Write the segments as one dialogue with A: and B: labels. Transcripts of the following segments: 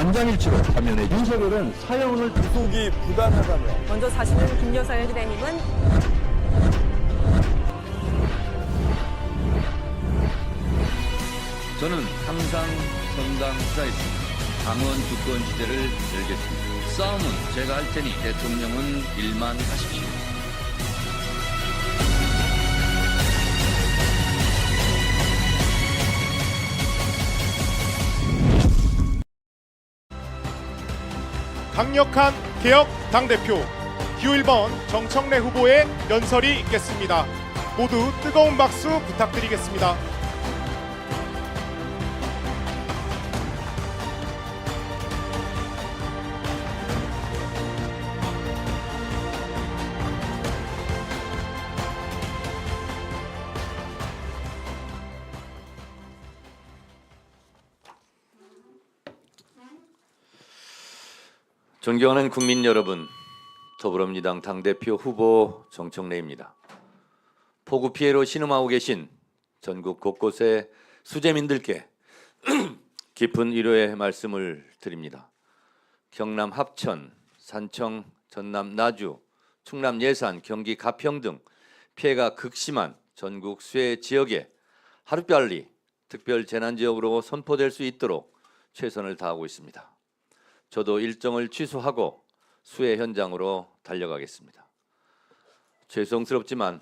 A: 만장일치로 파면해
B: 윤석열은 사형을 구속이 부당하다며
C: 먼저 사실은 김여사 대행님은
D: 저는 항상 선당사에 당원 주권 시대를 열겠습니다. 싸움은 제가 할 테니 대통령은 일만 하십시오.
E: 강력한 개혁 당대표 기호 1번 정청래 후보의 연설이 있겠습니다. 모두 뜨거운 박수 부탁드리겠습니다.
D: 존경하는 국민 여러분, 더불어민주당 당대표 후보 정청래입니다. 폭우 피해로 신음하고 계신 전국 곳곳의 수재민들께 깊은 위로의 말씀을 드립니다. 경남 합천, 산청, 전남 나주, 충남 예산, 경기 가평 등 피해가 극심한 전국 수해 지역에 하루빨리 특별 재난지역으로 선포될 수 있도록 최선을 다하고 있습니다. 저도 일정을 취소하고 수해 현장으로 달려가겠습니다. 죄송스럽지만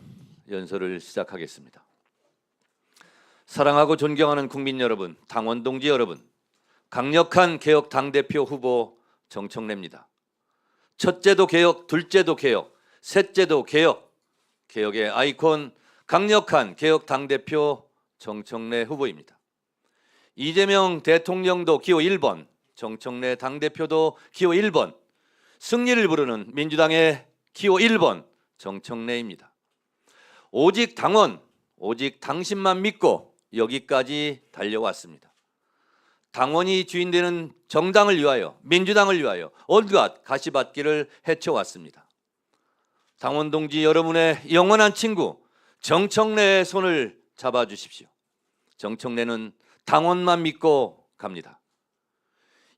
D: 연설을 시작하겠습니다. 사랑하고 존경하는 국민 여러분, 당원 동지 여러분, 강력한 개혁 당대표 후보 정청래입니다. 첫째도 개혁, 둘째도 개혁, 셋째도 개혁, 개혁의 아이콘 강력한 개혁 당대표 정청래 후보입니다. 이재명 대통령도 기호 1번, 정청래 당대표도 기호 1번, 승리를 부르는 민주당의 기호 1번 정청래입니다. 오직 당원, 오직 당신만 믿고 여기까지 달려왔습니다. 당원이 주인되는 정당을 위하여, 민주당을 위하여 온갖 가시밭길을 헤쳐왔습니다. 당원 동지 여러분의 영원한 친구 정청래의 손을 잡아주십시오. 정청래는 당원만 믿고 갑니다.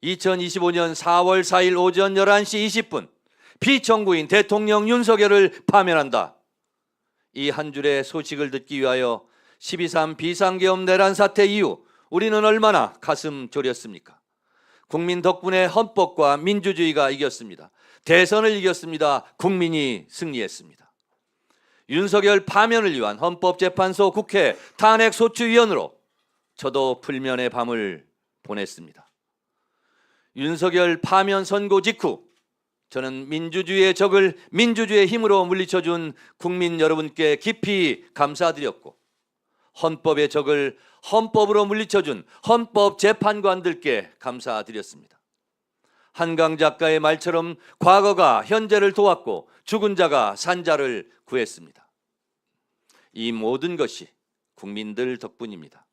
D: 2025년 4월 4일 오전 11시 20분 피청구인 대통령 윤석열을 파면한다. 이 한 줄의 소식을 듣기 위하여 12.3 비상계엄 내란 사태 이후 우리는 얼마나 가슴 졸였습니까? 국민 덕분에 헌법과 민주주의가 이겼습니다. 대선을 이겼습니다. 국민이 승리했습니다. 윤석열 파면을 위한 헌법재판소 국회 탄핵소추위원으로 저도 불면의 밤을 보냈습니다. 윤석열 파면 선고 직후 저는 민주주의의 적을 민주주의의 힘으로 물리쳐준 국민 여러분께 깊이 감사드렸고, 헌법의 적을 헌법으로 물리쳐준 헌법재판관들께 감사드렸습니다. 한강 작가의 말처럼 과거가 현재를 도왔고 죽은 자가 산 자를 구했습니다. 이 모든 것이 국민들 덕분입니다.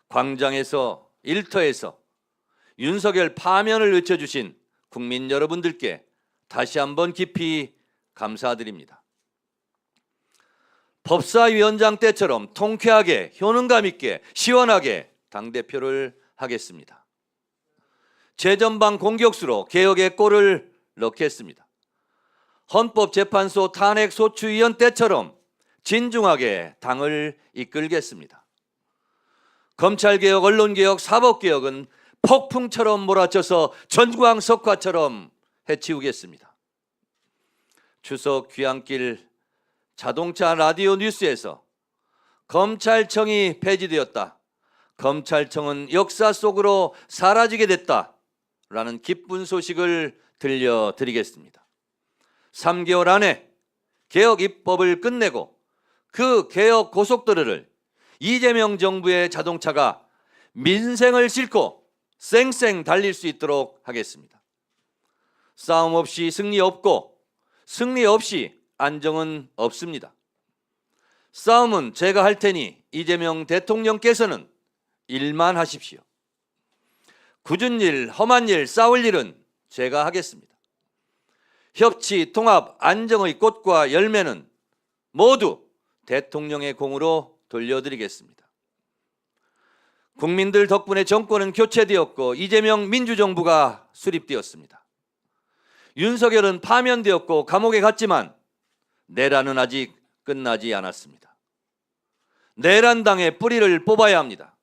D: 광장에서, 일터에서 윤석열 파면을 외쳐주신 국민 여러분들께 다시 한번 깊이 감사드립니다. 법사위원장 때처럼 통쾌하게, 효능감 있게, 시원하게 당대표를 하겠습니다. 재전방 공격수로 개혁의 골을 넣겠습니다. 헌법재판소 탄핵소추위원 때처럼 진중하게 당을 이끌겠습니다. 검찰개혁, 언론개혁, 사법개혁은 폭풍처럼 몰아쳐서 전광석화처럼 해치우겠습니다. 추석 귀향길 자동차 라디오 뉴스에서 검찰청이 폐지되었다, 검찰청은 역사 속으로 사라지게 됐다 라는 기쁜 소식을 들려드리겠습니다. 3개월 안에 개혁 입법을 끝내고 그 개혁 고속도로를 이재명 정부의 자동차가 민생을 싣고 쌩쌩 달릴 수 있도록 하겠습니다. 싸움 없이 승리 없고 승리 없이 안정은 없습니다. 싸움은 제가 할 테니 이재명 대통령께서는 일만 하십시오. 굳은 일, 험한 일, 싸울 일은 제가 하겠습니다. 협치, 통합, 안정의 꽃과 열매는 모두 대통령의 공으로 돌려드리겠습니다. 국민들 덕분에 정권은 교체되었고 이재명 민주정부가 수립되었습니다. 윤석열은 파면되었고 감옥에 갔지만 내란은 아직 끝나지 않았습니다. 내란당의 뿌리를 뽑아야 합니다.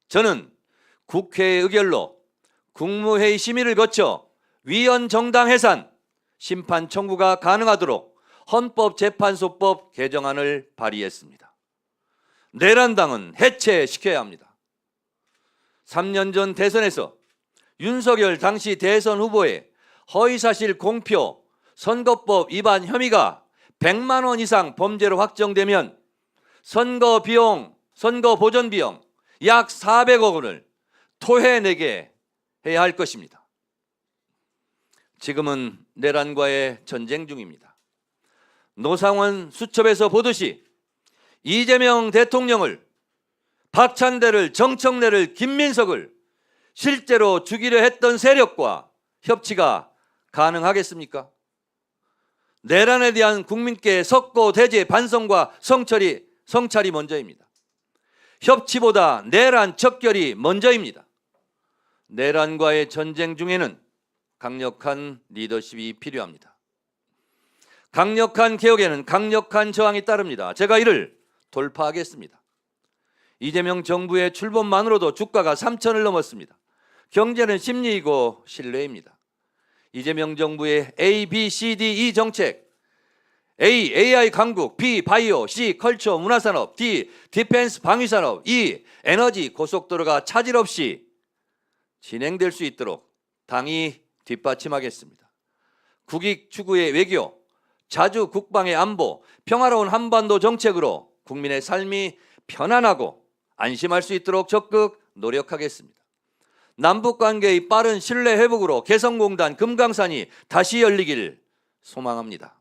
D: 저는 국회의 의결로 국무회의 심의를 거쳐 위헌 정당 해산, 심판 청구가 가능하도록 헌법재판소법 개정안을 발의했습니다. 내란당은 해체시켜야 합니다. 3년 전 대선에서 윤석열 당시 대선 후보의 허위사실 공표, 선거법 위반 혐의가 100만 원 이상 범죄로 확정되면 선거 비용, 선거 보전 비용 약 400억 원을 토해내게 해야 할 것입니다. 지금은 내란과의 전쟁 중입니다. 노상원 수첩에서 보듯이 이재명 대통령을, 박찬대를, 정청래를, 김민석을 실제로 죽이려 했던 세력과 협치가 가능하겠습니까? 내란에 대한 국민께 석고 대제 반성과 성찰이 먼저입니다. 협치보다 내란 척결이 먼저입니다. 내란과의 전쟁 중에는 강력한 리더십이 필요합니다. 강력한 개혁에는 강력한 저항이 따릅니다. 제가 이를 돌파하겠습니다. 이재명 정부의 출범만으로도 주가가 3천을 넘었습니다. 경제는 심리이고 신뢰입니다. 이재명 정부의 A, B, C, D, E 정책, A, AI 강국, B, 바이오, C, 컬처, 문화산업, D, 디펜스 방위산업, E, 에너지, 고속도로가 차질 없이 진행될 수 있도록 당이 뒷받침하겠습니다. 국익 추구의 외교, 자주 국방의 안보, 평화로운 한반도 정책으로 국민의 삶이 편안하고 안심할 수 있도록 적극 노력하겠습니다. 남북관계의 빠른 신뢰 회복으로 개성공단 금강산이 다시 열리길 소망합니다.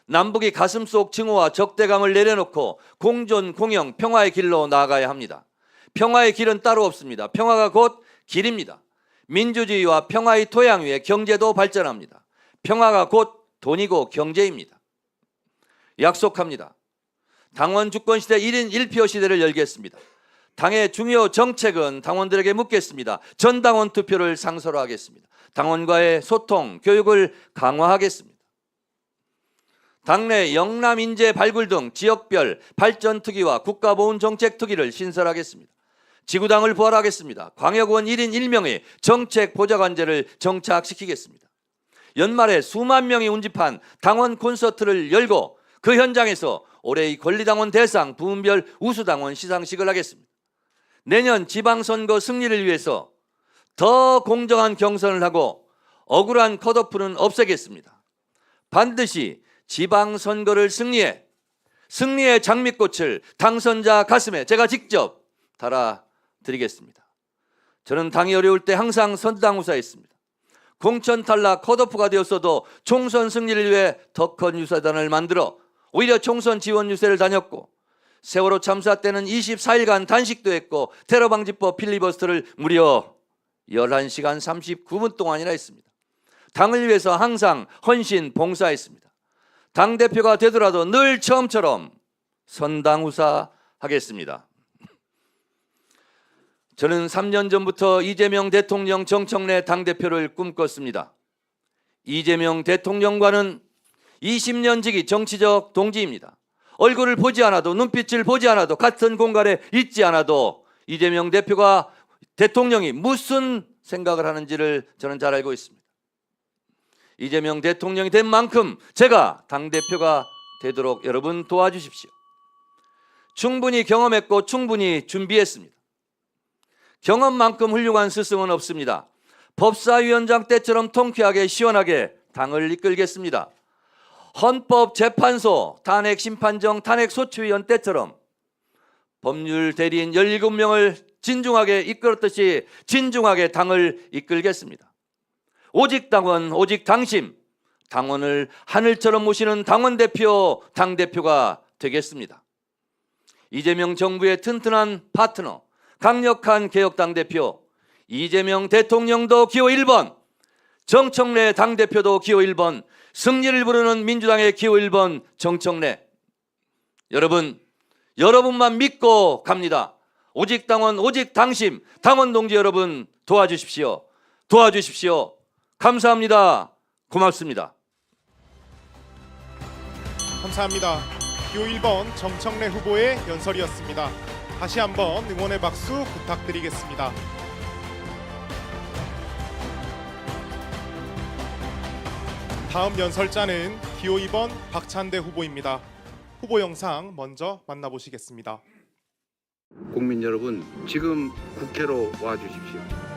D: 남북이 가슴속 증오와 적대감을 내려놓고 공존, 공영, 평화의 길로 나아가야 합니다. 평화의 길은 따로 없습니다. 평화가 곧 길입니다. 민주주의와 평화의 토양 위에 경제도 발전합니다. 평화가 곧 돈이고 경제입니다. 약속합니다. 당원 주권 시대 1인 1표 시대를 열겠습니다. 당의 중요 정책은 당원들에게 묻겠습니다. 전당원 투표를 상소로 하겠습니다. 당원과의 소통, 교육을 강화하겠습니다. 당내 영남 인재 발굴 등 지역별 발전 특위와 국가보훈 정책 특위를 신설하겠습니다. 지구당을 부활하겠습니다. 광역원 1인 1명의 정책 보좌관제를 정착시키겠습니다. 연말에 수만 명이 운집한 당원 콘서트를 열고 그 현장에서 올해의 권리당원 대상 부문별 우수당원 시상식을 하겠습니다. 내년 지방선거 승리를 위해서 더 공정한 경선을 하고 억울한 컷오프는 없애겠습니다. 반드시 지방선거를 승리의 장미꽃을 당선자 가슴에 제가 직접 달아드리겠습니다. 저는 당이 어려울 때 항상 선당우사했습니다. 공천 탈락 컷오프가 되었어도 총선 승리를 위해 더 큰 유사단을 만들어 오히려 총선 지원 유세를 다녔고 세월호 참사 때는 24일간 단식도 했고 테러방지법 필리버스터를 무려 11시간 39분 동안이나 했습니다. 당을 위해서 항상 헌신 봉사했습니다. 당대표가 되더라도 늘 처음처럼 선당우사 하겠습니다. 저는 3년 전부터 이재명 대통령 정청래 당대표를 꿈꿨습니다. 이재명 대통령과는 20년 지기 정치적 동지입니다. 얼굴을 보지 않아도 눈빛을 보지 않아도 같은 공간에 있지 않아도 이재명 대통령이 무슨 생각을 하는지를 저는 잘 알고 있습니다. 이재명 대통령이 된 만큼 제가 당대표가 되도록 여러분 도와주십시오. 충분히 경험했고 충분히 준비했습니다. 경험만큼 훌륭한 스승은 없습니다. 법사위원장 때처럼 통쾌하게 시원하게 당을 이끌겠습니다. 헌법재판소 탄핵심판정 탄핵소추위원 때처럼 법률 대리인 17명을 진중하게 이끌었듯이 진중하게 당을 이끌겠습니다. 오직 당원, 오직 당심, 당원을 하늘처럼 모시는 당원대표, 당대표가 되겠습니다. 이재명 정부의 튼튼한 파트너, 강력한 개혁당대표, 이재명 대통령도 기호 1번, 정청래 당대표도 기호 1번, 승리를 부르는 민주당의 기호 1번 정청래. 여러분만 믿고 갑니다. 오직 당원, 오직 당심, 당원 동지 여러분 도와주십시오. 도와주십시오. 감사합니다. 고맙습니다.
E: 감사합니다. 기호 1번 정청래 후보의 연설이었습니다. 다시 한번 응원의 박수 부탁드리겠습니다. 다음 연설자는 기호 2번 박찬대 후보입니다. 후보 영상 먼저 만나보시겠습니다.
A: 국민 여러분, 지금 국회로 와 주십시오.